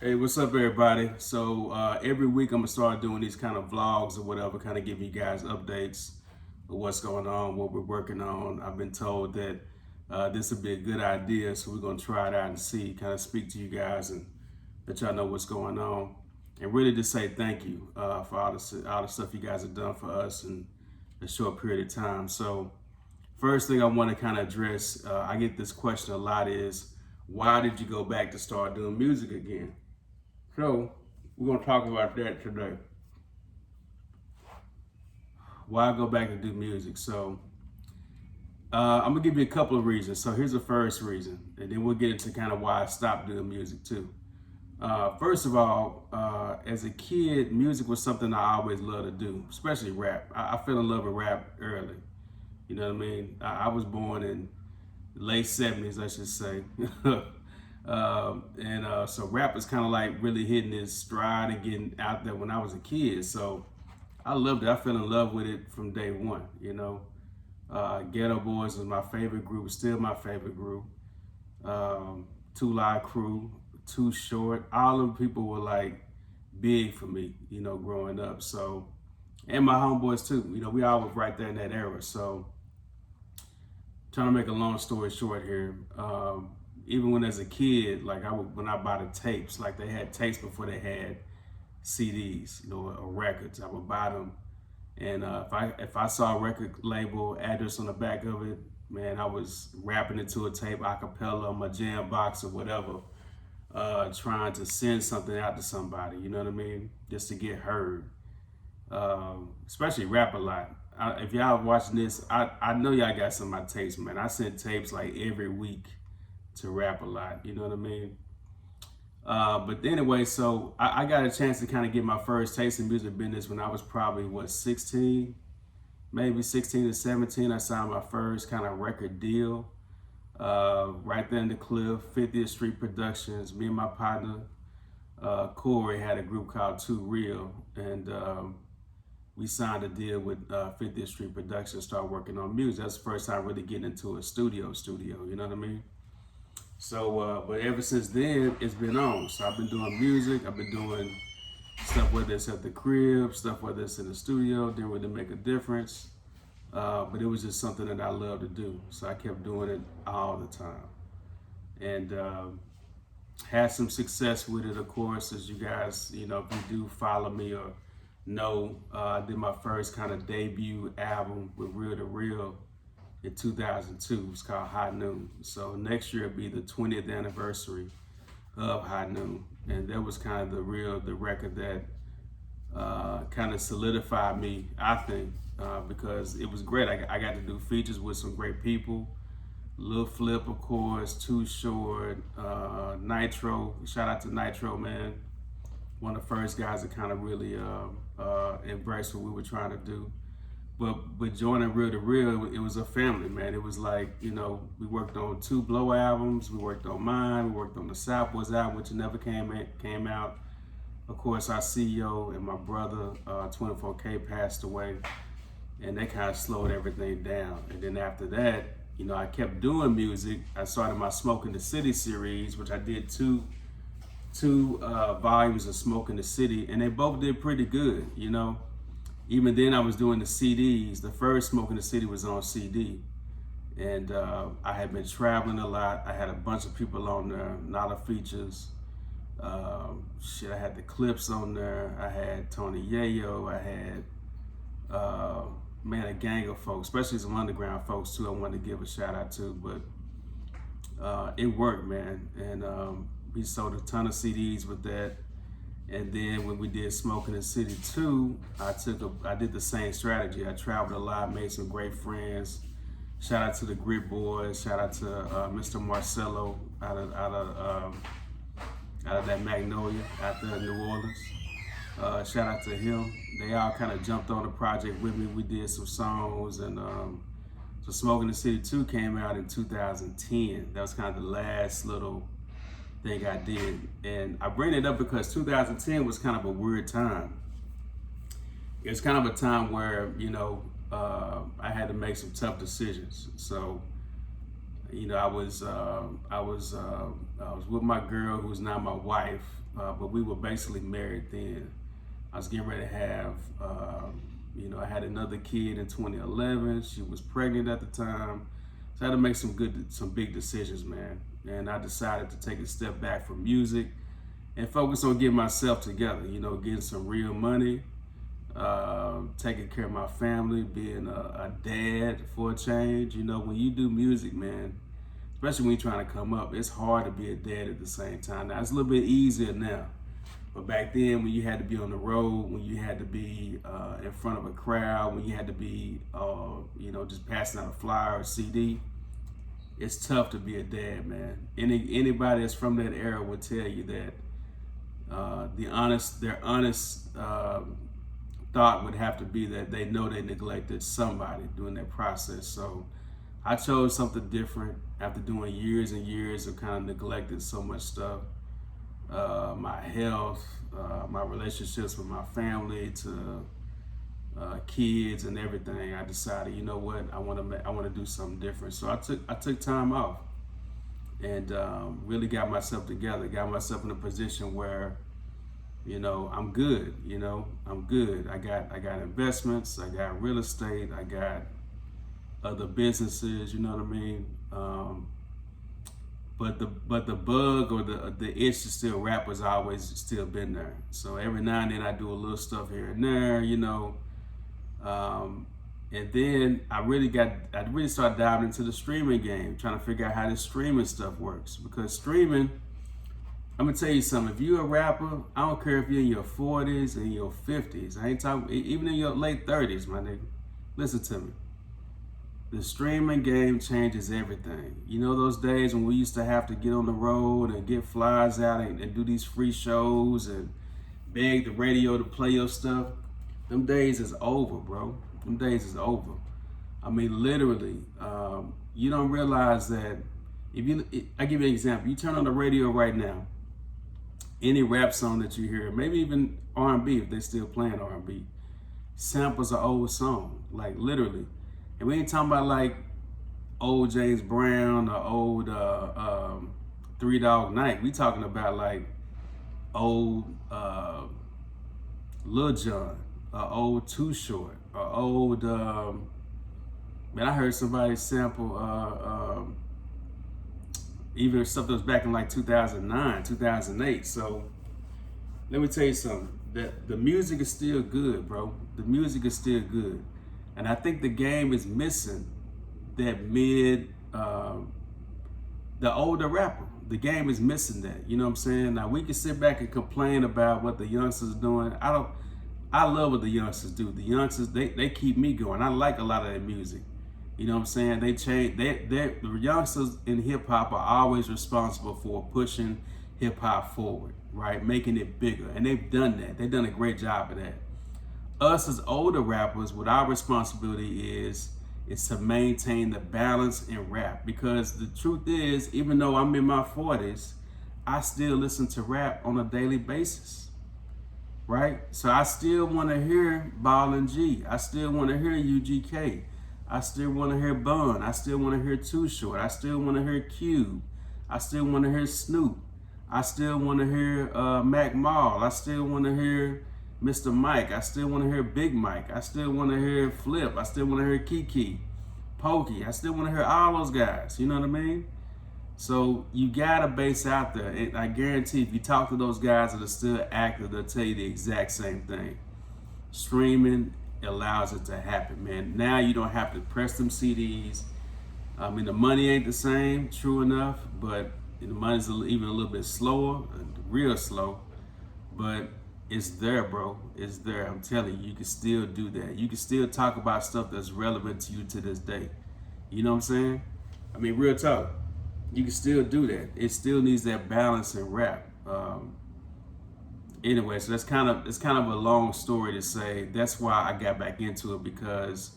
Hey, what's up, everybody? So every week I'm gonna start doing these kind of vlogs or whatever, kind of giving you guys updates of what's going on, what we're working on. I've been told that this would be a good idea, so we're gonna try it out and see, kind of speak to you guys and let y'all know what's going on, and really just say thank you for all the stuff you guys have done for us in a short period of time. So first thing I want to kind of address, I get this question a lot is, why did you go back to start doing music again? So we're gonna talk about that today. Why go back and do music? So I'm gonna give you a couple of reasons. So here's the first reason, and then we'll get into kind of why I stopped doing music too. First of all, as a kid, music was something I always loved to do, especially rap. I fell in love with rap early. You know what I mean? I was born in the late '70s, I should say. So rap was kind of like really hitting its stride and getting out there when I was a kid. So I loved it. I fell in love with it from day one. Ghetto Boys was my favorite group, still my favorite group. Two Live Crew, Too Short, all of them people were like big for me, growing up. So, and my homeboys too. We all was right there in that era. So, trying to make a long story short here. Even when as a kid, like when I bought the tapes, like they had tapes before they had CDs, or records. I would buy them, and if I saw a record label address on the back of it, man, I was rapping it to a tape, a cappella, on my jam box or whatever, trying to send something out to somebody. You know what I mean? Just to get heard. Especially rap a lot. If y'all watching this, I know y'all got some of my tapes, man. I sent tapes like every week to rap a lot. You know what I mean? But anyway, so I got a chance to kind of get my first taste in music business when I was probably 16, maybe 16 or 17. I signed my first kind of record deal. Right there in the Cliff, 50th Street Productions. Me and my partner Corey had a group called Too Real, and we signed a deal with 50th Street Productions, started working on music. That's the first time really getting into a studio, you know what I mean? So, but ever since then, it's been on. So I've been doing music, I've been doing stuff, whether it's at the crib, stuff whether it's in the studio, didn't really make a difference. But it was just something that I love to do. So I kept doing it all the time. And had some success with it, of course, as you guys, if you do follow me or know, I did my first kind of debut album with Real to Real in 2002. It's called High Noon. So next year will be the 20th anniversary of High Noon. And that was kind of the record that kind of solidified me, I think, because it was great. I got to do features with some great people. Lil Flip, of course, Too Short, Nitro. Shout out to Nitro, man. One of the first guys that kind of really embraced what we were trying to do. But joining Real to Real, it was a family, man. It was like, we worked on 2 Blow albums. We worked on mine. We worked on the Southwest album, which never came out. Of course, our CEO and my brother, 24K, passed away, and they kind of slowed everything down. And then after that, I kept doing music. I started my Smoke in the City series, which I did two volumes of Smoke in the City, and they both did pretty good. Even then, I was doing the CDs. The first Smoke in the City was on CD, and I had been traveling a lot. I had a bunch of people on there, a lot of features. I had the Clips on there. I had Tony Yayo. I had a gang of folks, especially some underground folks too. I wanted to give a shout out to, but it worked, man. And we sold a ton of CDs with that. And then when we did Smoke in the City 2, I did the same strategy. I traveled a lot, made some great friends. Shout out to the Grit Boys. Shout out to Mr. Marcelo out of that Magnolia out there in New Orleans. Shout out to him. They all kind of jumped on the project with me. We did some songs, and so Smoke in the City 2 came out in 2010. That was kind of the last little thing I did. And I bring it up because 2010 was kind of a weird time. It's kind of a time where, I had to make some tough decisions. So You know, I was with my girl who's now my wife, but we were basically married then. I was getting ready to have, you know, I had another kid in 2011. She was pregnant at the time, so I had to make some big decisions, man. And I decided to take a step back from music and focus on getting myself together. You know, getting some real money, taking care of my family, being a dad for a change. You know, when you do music, man, especially when you're trying to come up, it's hard to be a dad at the same time. Now, it's a little bit easier now. But back then, when you had to be on the road, when you had to be in front of a crowd, when you had to be, you know, just passing out a flyer or CD, it's tough to be a dad, man. Anybody that's from that era would tell you that their honest thought would have to be that they know they neglected somebody during that process. So I chose something different after doing years and years of kind of neglecting so much stuff. My health, my relationships with my family, to kids and everything. I decided, you know what, I want to do something different. So I took time off and really got myself together. Got myself in a position where, you know, I'm good. You know, I'm good. I got investments. I got real estate. I got other businesses. You know what I mean? But the bug or the itch to still rap has always still been there. So every now and then I do a little stuff here and there, you know. And then I really started diving into the streaming game, trying to figure out how this streaming stuff works. Because streaming, I'm gonna tell you something. If you're a rapper, I don't care if you're in your 40s and your 50s. I ain't talking even in your late 30s, my nigga. Listen to me. The streaming game changes everything. You know those days when we used to have to get on the road and get flyers out and do these free shows and beg the radio to play your stuff? Them days is over, bro. Them days is over. I mean, literally, you don't realize that I give you an example. You turn on the radio right now, any rap song that you hear, maybe even R&B if they're still playing R&B, samples an old song, like literally. And we ain't talking about like old James Brown or old Three Dog Night. We talking about like old Lil Jon, old Too Short, old, man, I heard somebody sample even stuff that was back in like 2009, 2008. So let me tell you something, that the music is still good, bro. The music is still good. And I think the game is missing that the older rapper. The game is missing that. You know what I'm saying? Now we can sit back and complain about what the youngsters are doing. I love what the youngsters do. The youngsters, they keep me going. I like a lot of their music. You know what I'm saying? They change. The youngsters in hip hop are always responsible for pushing hip hop forward, right? Making it bigger. And they've done that. They've done a great job of that. Us as older rappers, what our responsibility is to maintain the balance in rap. Because the truth is, even though I'm in my 40s, I still listen to rap on a daily basis, right? So I still want to hear Ballin' G. I still want to hear UGK. I still want to hear Bun. I still want to hear Too Short. I still want to hear Cube. I still want to hear Snoop. I still want to hear Mac Mall. I still want to hear Mr. Mike. I still want to hear Big Mike. I still want to hear Flip. I still want to hear Kiki, Pokey. I still want to hear all those guys. You know what I mean? So you got a base out there. And I guarantee if you talk to those guys that are still active, they'll tell you the exact same thing. Streaming allows it to happen, man. Now you don't have to press them CDs. I mean, the money ain't the same, true enough, but the money's even a little bit slower, real slow. But it's there, bro. It's there. I'm telling you, you can still do that. You can still talk about stuff that's relevant to you to this day. You know what I'm saying? I mean, real talk. You can still do that. It still needs that balance in rap. Anyway, so it's kind of a long story to say. That's why I got back into it, because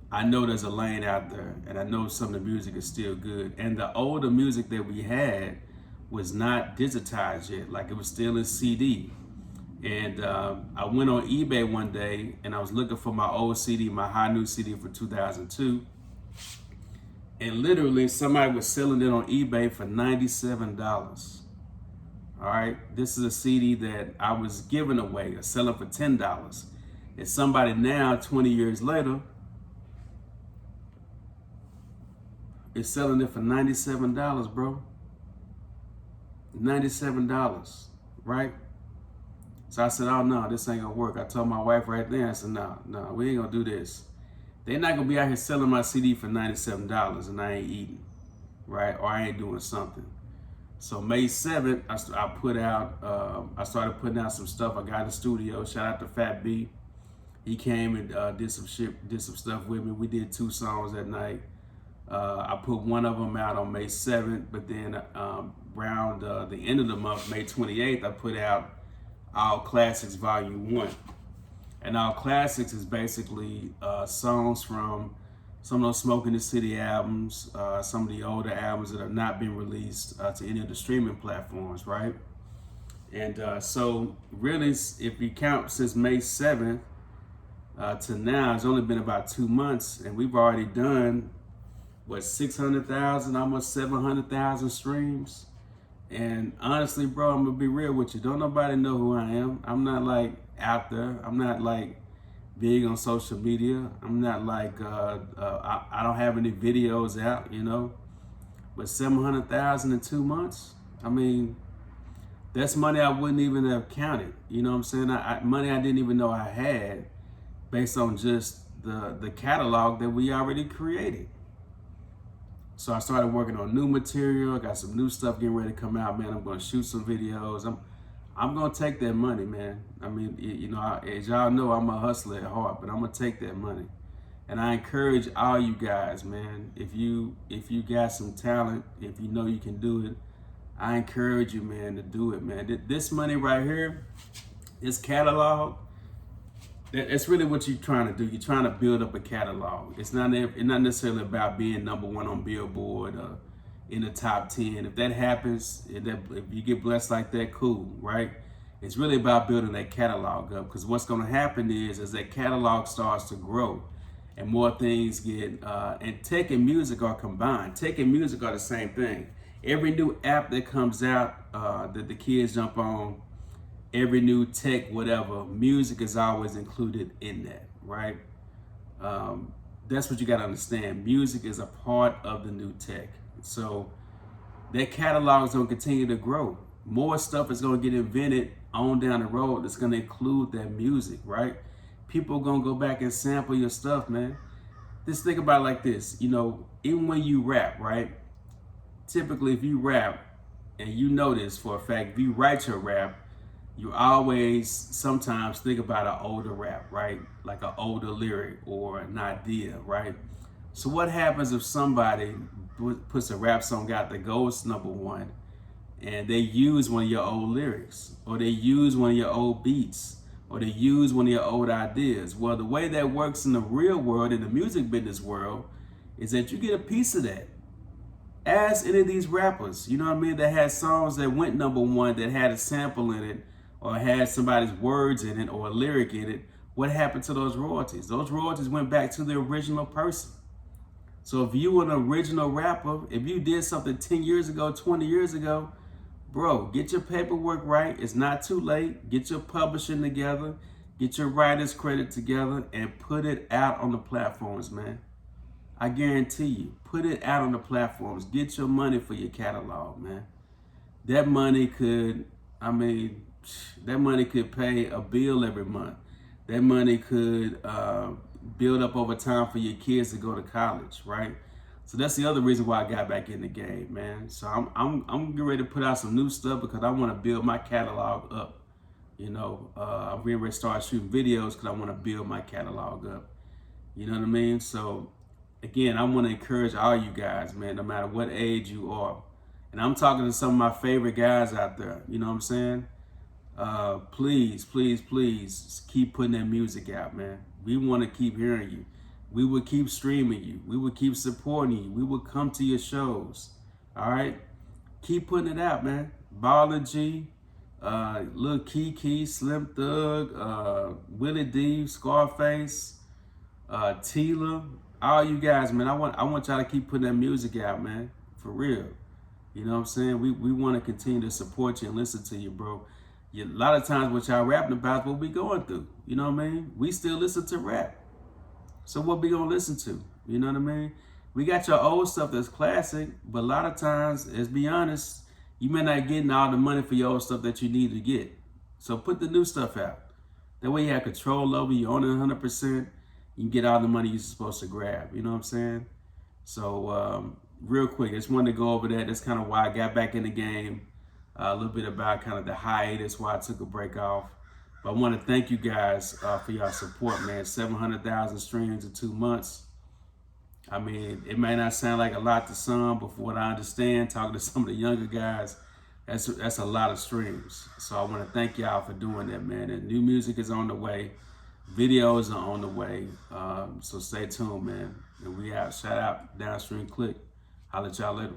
I know there's a lane out there, and I know some of the music is still good. And the older music that we had was not digitized yet. Like, it was still in CD. And I went on eBay one day and I was looking for my old CD, my High New CD for 2002. And literally somebody was selling it on eBay for $97. All right, this is a CD that I was giving away or selling for $10. And somebody now, 20 years later, is selling it for $97, bro. $97, right? So I said, oh no, this ain't gonna work. I told my wife right there, I said, no, we ain't gonna do this. They're not gonna be out here selling my CD for $97 and I ain't eating, right? Or I ain't doing something. So May 7th, I started putting out some stuff. I got in the studio. Shout out to Fat B. He came and did some stuff with me. We did 2 songs that night. I put one of them out on May 7th, but then around the end of the month, May 28th, I put out All Classics Volume 1. And All Classics is basically songs from some of those Smoke in the City albums, some of the older albums that have not been released to any of the streaming platforms, right? And so really, if you count since May 7th to now, it's only been about 2 months, and we've already done, 600,000, almost 700,000 streams. And honestly, bro, I'm gonna be real with you. Don't nobody know who I am. I'm not like out there. I'm not like big on social media. I'm not like, I don't have any videos out, you know. But 700,000 in 2 months, I mean, that's money I wouldn't even have counted. You know what I'm saying? Money I didn't even know I had based on just the catalog that we already created. So I started working on new material. I got some new stuff getting ready to come out, man. I'm gonna shoot some videos. I'm gonna take that money, man. I mean, you know, as y'all know, I'm a hustler at heart, but I'm gonna take that money. And I encourage all you guys, man. If you got some talent, if you know you can do it, I encourage you, man, to do it, man. This money right here, this catalog, it's really what you're trying to do. You're trying to build up a catalog. It's not necessarily about being #1 on Billboard or in the top 10. If that happens, if you get blessed like that, cool, right? It's really about building that catalog up, because what's going to happen is as that catalog starts to grow and more things get, and tech and music are combined. Tech and music are the same thing. Every new app that comes out that the kids jump on, every new tech, whatever, music is always included in that, right? That's what you got to understand. Music is a part of the new tech. So that catalog is going to continue to grow. More stuff is going to get invented on down the road that's going to include that music, right? People are going to go back and sample your stuff, man. Just think about it like this. You know, even when you rap, right? Typically, if you rap, and you know this for a fact, if you write your rap, you always sometimes think about an older rap, right? Like an older lyric or an idea, right? So what happens if somebody puts a rap song out that goes #1 and they use one of your old lyrics, or they use one of your old beats, or they use one of your old ideas? Well, the way that works in the real world, in the music business world, is that you get a piece of that. Ask any of these rappers, you know what I mean, that had songs that went #1 that had a sample in it, or had somebody's words in it, or a lyric in it. What happened to those royalties? Those royalties went back to the original person. So if you were an original rapper, if you did something 10 years ago, 20 years ago, bro, get your paperwork right. It's not too late. Get your publishing together, get your writer's credit together, and put it out on the platforms, man. I guarantee you, put it out on the platforms. Get your money for your catalog, man. That money could, that money could pay a bill every month. That money could build up over time for your kids to go to college, right? So that's the other reason why I got back in the game, man. So I'm getting ready to put out some new stuff because I want to build my catalog up. You know, I'm getting ready to start shooting videos because I want to build my catalog up. You know what I mean? So again, I want to encourage all you guys, man, no matter what age you are. And I'm talking to some of my favorite guys out there. You know what I'm saying? Please, please, please keep putting that music out, man. We want to keep hearing you. We will keep streaming you. We will keep supporting you. We will come to your shows. All right? Keep putting it out, man. Baller G, Lil Kiki, Slim Thug, Willie D, Scarface, Tila, all you guys, man, I want y'all to keep putting that music out, man, for real. You know what I'm saying? We want to continue to support you and listen to you, bro. A lot of times what y'all rapping about is what we going through. You know what I mean? We still listen to rap. So what we gonna listen to? You know what I mean? We got your old stuff that's classic, but a lot of times, let's be honest, you may not getting all the money for your old stuff that you need to get. So put the new stuff out. That way you have control over it, you own it 100%, you can get all the money you're supposed to grab. You know what I'm saying? So real quick, I just wanted to go over that. That's kind of why I got back in the game. A little bit about kind of the hiatus, why I took a break off. But I want to thank you guys for your support, man. 700,000 streams in 2 months. I mean, it may not sound like a lot to some, but from what I understand, talking to some of the younger guys, that's a lot of streams. So I want to thank y'all for doing that, man. And new music is on the way. Videos are on the way. So stay tuned, man. And we out. Shout out Downstream Click. Holla at y'all later.